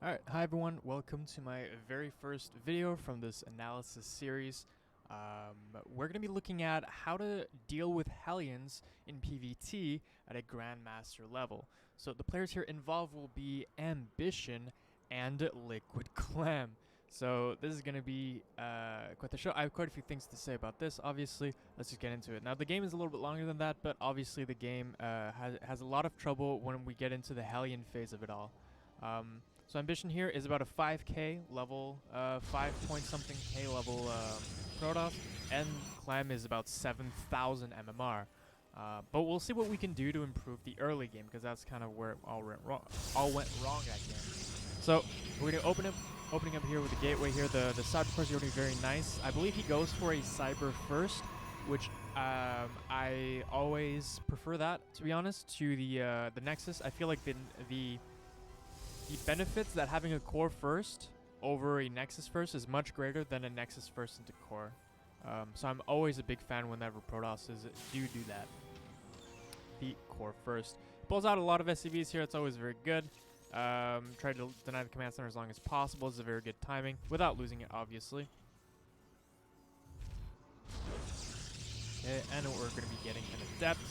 Alright, hi everyone, welcome to my very first video from this analysis series. We're going to be looking at how to deal with Hellions in PvT at a Grandmaster level. So the players here involved will be aMBiTioN and Liquid Clem. So this is going to be quite the show. I have quite a few things to say about this, obviously. Let's just get into it. Now the game is a little bit longer than that, but obviously the game has a lot of trouble when we get into the Hellion phase of it all. So aMBiTioN here is about a 5k level, 5 point something k level Protoss, and Clem is about 7,000 MMR. But we'll see what we can do to improve the early game, because that's kind of where it all went wrong that game. So we're going to opening up here with the gateway here. The cyber course is already very nice. I believe he goes for a cyber first, which I always prefer that, to be honest, to the Nexus. I feel like the benefits that having a core first over a Nexus first is much greater than a Nexus first into core. So I'm always a big fan whenever Protosses do that. The core first. Pulls out a lot of SCVs here. It's always very good. Try to deny the command center as long as possible. This is a very good timing without losing it, obviously. Okay, and we're going to be getting an Adept.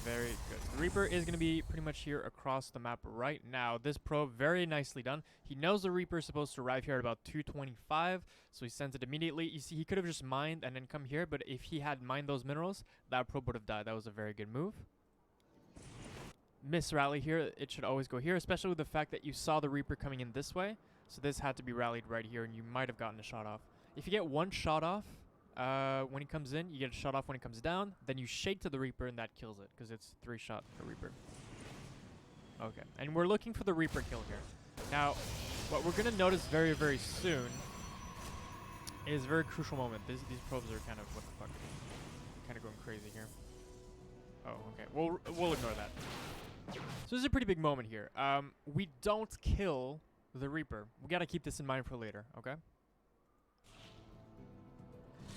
Very good. The Reaper is going to be pretty much here across the map right now. This probe, very nicely done. He knows the Reaper is supposed to arrive here at about 225, so he sends it immediately. You see, he could have just mined and then come here, but if he had mined those minerals, that probe would have died. That was a very good move. Miss rally here. It should always go here, especially with the fact that you saw the Reaper coming in this way. So this had to be rallied right here, and you might have gotten a shot off. If you get one shot off, when he comes in, you get a shot off when he comes down. Then you shake to the Reaper, and that kills it, because it's 3 shot for Reaper. Okay, and we're looking for the Reaper kill here. Now, what we're going to notice very, very soon is a very crucial moment. These probes are kind of, what the fuck, kind of going crazy here. Oh, okay, we'll ignore that. So this is a pretty big moment here. We don't kill the Reaper. We got to keep this in mind for later, okay?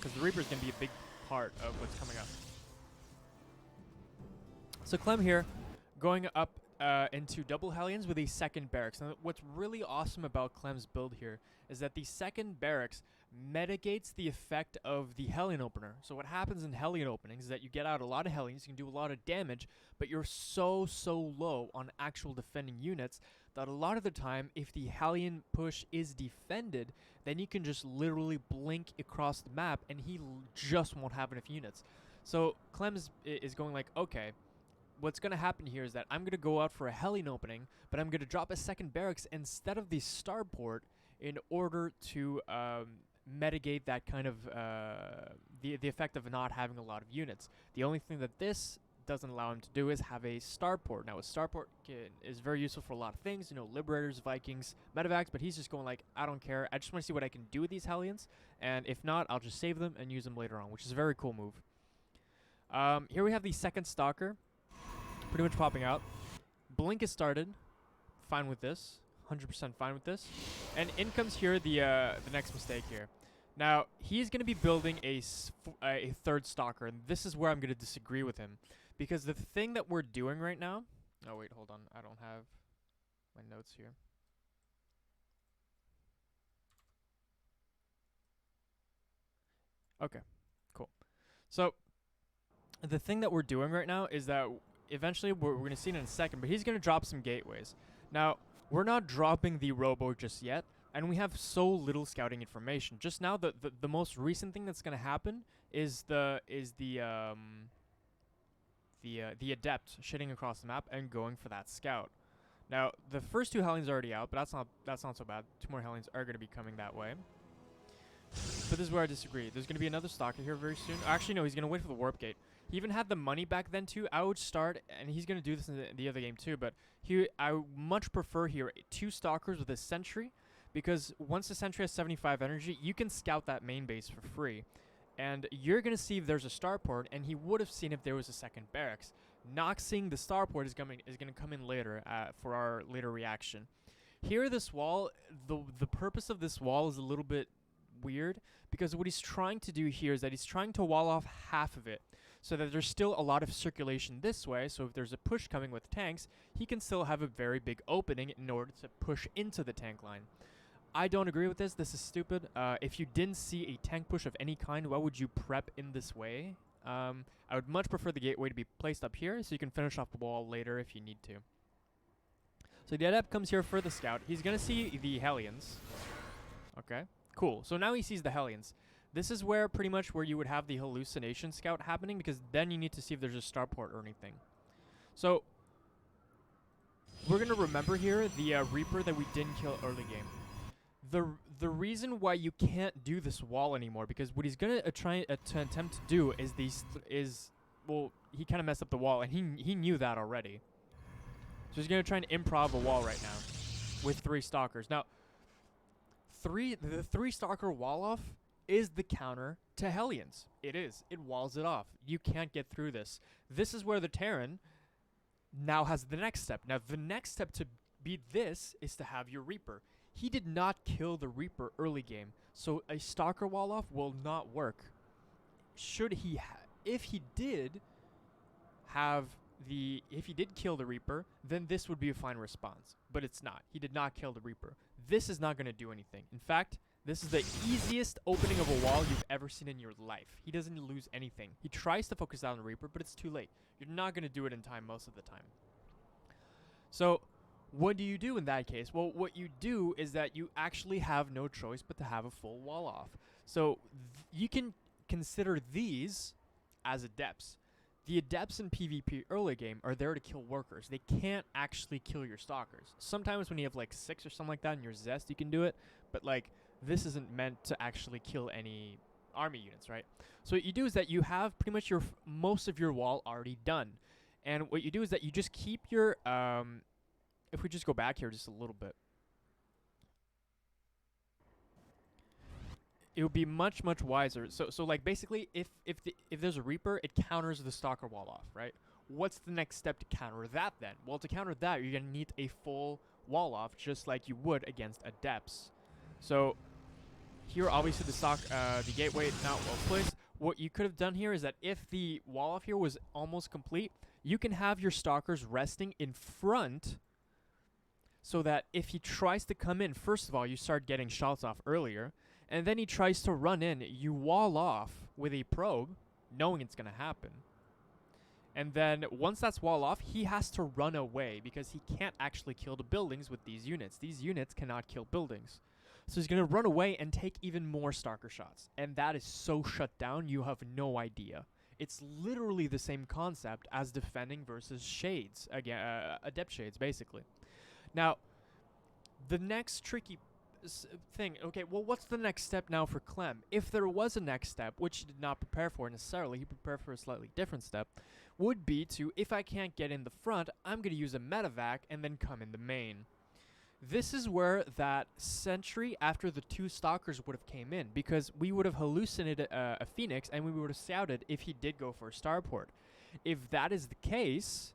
Because the Reaper is going to be a big part of what's coming up. So Clem here, going up into double Hellions with a second barracks. Now, what's really awesome about Clem's build here is that the second barracks mitigates the effect of the Hellion opener. So what happens in Hellion openings is that you get out a lot of Hellions, you can do a lot of damage, but you're so low on actual defending units that a lot of the time, if the Hellion push is defended, then you can just literally blink across the map and he just won't have enough units. So Clem is going like, okay, what's going to happen here is that I'm going to go out for a Hellion opening, but I'm going to drop a second barracks instead of the starport in order to mitigate that kind of the effect of not having a lot of units. The only thing that this doesn't allow him to do is have a starport. Now a starport is very useful for a lot of things, you know, Liberators, Vikings, Medevacs, but he's just going like, I don't care, I just want to see what I can do with these Hellions, and if not, I'll just save them and use them later on, which is a very cool move. Here we have the second Stalker pretty much popping out. Blink is started. Fine with this. 100% fine with this. And in comes here the next mistake here. Now, he's going to be building a third Stalker, and this is where I'm going to disagree with him. Because the thing that we're doing right now... Oh, wait, hold on. I don't have my notes here. Okay, cool. So, the thing that we're doing right now is that eventually, we're going to see it in a second, but he's going to drop some gateways. Now, we're not dropping the robo just yet, and we have so little scouting information. Just now, the most recent thing that's going to happen is the adept shitting across the map and going for that scout. Now, the first 2 Hellions are already out, but that's not so bad. 2 more Hellions are going to be coming that way. But this is where I disagree. There's going to be another Stalker here very soon. Actually, no, he's going to wait for the Warp Gate. He even had the money back then, too. I would start, and he's going to do this in the other game, too, but I much prefer here 2 Stalkers with a Sentry, because once the Sentry has 75 energy, you can scout that main base for free. And you're going to see if there's a starport, and he would have seen if there was a second barracks. Not seeing the starport is going to come in later for our later reaction. Here, this wall, the purpose of this wall is a little bit weird, because what he's trying to do here is that he's trying to wall off half of it. so that there's still a lot of circulation this way, so if there's a push coming with tanks, he can still have a very big opening in order to push into the tank line. I don't agree with this. This is stupid. If you didn't see a tank push of any kind, why would you prep in this way? I would much prefer the gateway to be placed up here so you can finish off the wall later if you need to. So the Adept comes here for the scout. He's going to see the Hellions. Okay, cool. So now he sees the Hellions. This is where pretty much where you would have the hallucination scout happening, because then you need to see if there's a starport or anything. So we're going to remember here the Reaper that we didn't kill early game. The reason why you can't do this wall anymore, because what he's going to try to attempt to do is well, he kind of messed up the wall, and he knew that already. So he's going to try and improv a wall right now with 3 stalkers. Now, the 3 stalker wall off is the counter to Hellions. It is. It walls it off. You can't get through this. This is where the Terran now has the next step. Now, the next step to beat this is to have your Reaper. He did not kill the Reaper early game, so a stalker wall off will not work. Should he, if he did kill the Reaper, then this would be a fine response. But it's not. He did not kill the Reaper. This is not going to do anything. In fact, this is the easiest opening of a wall you've ever seen in your life. He doesn't lose anything. He tries to focus down the Reaper, but it's too late. You're not going to do it in time most of the time. So what do you do in that case? Well, what you do is that you actually have no choice but to have a full wall off. So you can consider these as adepts. The adepts in PvP early game are there to kill workers. They can't actually kill your stalkers. Sometimes when you have like 6 or something like that in your Zest, you can do it. But like, this isn't meant to actually kill any army units, right? So what you do is that you have pretty much most of your wall already done. And what you do is that you just keep your, if we just go back here just a little bit, it would be much wiser. So like basically, if there's a Reaper, it counters the stalker wall off, right? What's the next step to counter that then? Well, to counter that, you're gonna need a full wall off, just like you would against adepts. So here, obviously, the gateway not well placed. What you could have done here is that if the wall off here was almost complete, you can have your stalkers resting in front, so that if he tries to come in, first of all, you start getting shots off earlier. And then he tries to run in, you wall off with a probe, knowing it's going to happen. And then once that's wall off, he has to run away because he can't actually kill the buildings with these units. These units cannot kill buildings. So he's going to run away and take even more stalker shots. And that is so shut down, you have no idea. It's literally the same concept as defending versus shades, again, adept shades, basically. Now, the next tricky thing, okay, well, what's the next step now for Clem? If there was a next step, which he did not prepare for necessarily, he prepared for a slightly different step, would be to, if I can't get in the front, I'm going to use a medevac and then come in the main. This is where that sentry after the 2 stalkers would have came in, because we would have hallucinated a Phoenix and we would have scouted if he did go for a starport. If that is the case,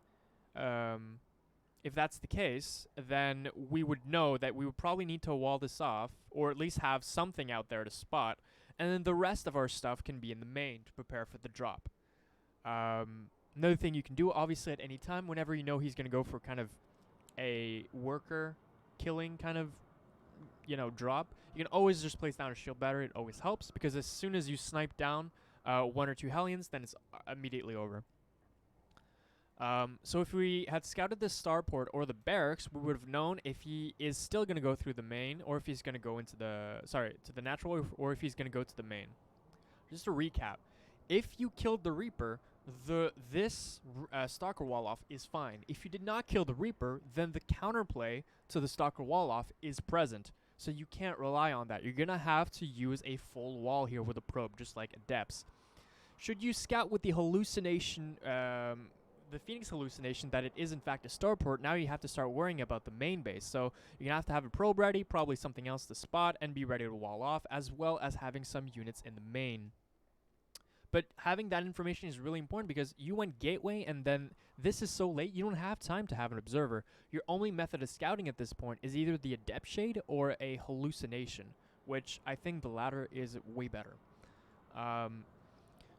then we would know that we would probably need to wall this off, or at least have something out there to spot, and then the rest of our stuff can be in the main to prepare for the drop. Another thing you can do, obviously, at any time, whenever you know he's going to go for kind of a worker killing kind of, drop, you can always just place down a shield battery. It always helps, because as soon as you snipe down 1 or 2 Hellions, then it's immediately over. So if we had scouted the starport or the barracks, we would have known if he is still going to go through the main, or if he's going to go into to the natural, or if he's going to go to the main. Just to recap, if you killed the Reaper, this stalker wall off is fine. If you did not kill the Reaper, then the counterplay to the stalker wall off is present. So you can't rely on that. You're going to have to use a full wall here with a probe, just like adepts. Should you scout with the hallucination, the Phoenix hallucination, that it is in fact a starport, now you have to start worrying about the main base. So you're going to have a probe ready, probably something else to spot, and be ready to wall off, as well as having some units in the main. But having that information is really important, because you went gateway, and then this is so late, you don't have time to have an observer. Your only method of scouting at this point is either the adept shade or a hallucination, which I think the latter is way better.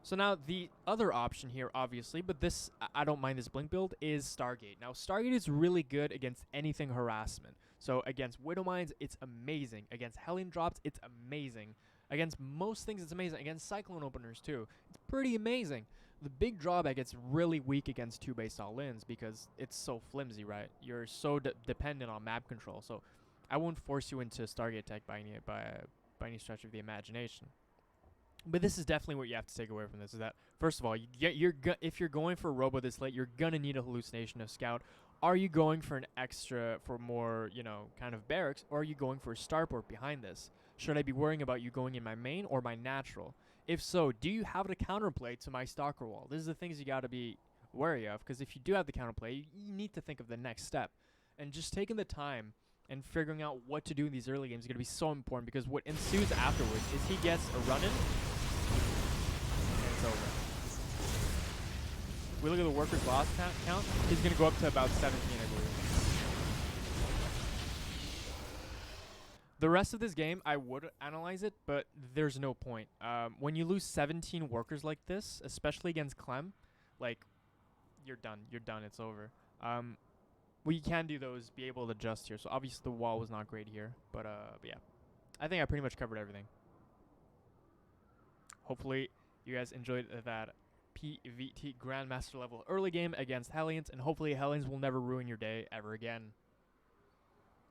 So now the other option here, obviously, but this I don't mind this blink build, is Stargate. Now Stargate is really good against anything harassment. So against Widow Mines, it's amazing. Against Hellion drops, it's amazing. Against most things, it's amazing. Against Cyclone openers too, it's pretty amazing. The big drawback, it's really weak against 2-base all-ins because it's so flimsy, right? You're so dependent on map control. So I won't force you into Stargate tech by any stretch of the imagination. But this is definitely what you have to take away from this: is that first of all, if you're going for a robo this late, you're gonna need a hallucination of scout. Are you going for an extra for more, kind of barracks, or are you going for a starport behind this? Should I be worrying about you going in my main or my natural? If so, do you have the counterplay to my stalker wall? This is the things you gotta be wary of, because if you do have the counterplay, you need to think of the next step, and just taking the time and figuring out what to do in these early games is going to be so important, because what ensues afterwards is he gets a run-in, and it's over. If we look at the workers' loss count, he's going to go up to about 17, I believe. The rest of this game, I would analyze it, but there's no point. When you lose 17 workers like this, especially against Clem, like, you're done. You're done. It's over. What you can do, though, is be able to adjust here. So obviously the wall was not great here, but yeah, I think I pretty much covered everything. Hopefully you guys enjoyed that PvT Grandmaster level early game against Hellions, and hopefully Hellions will never ruin your day ever again.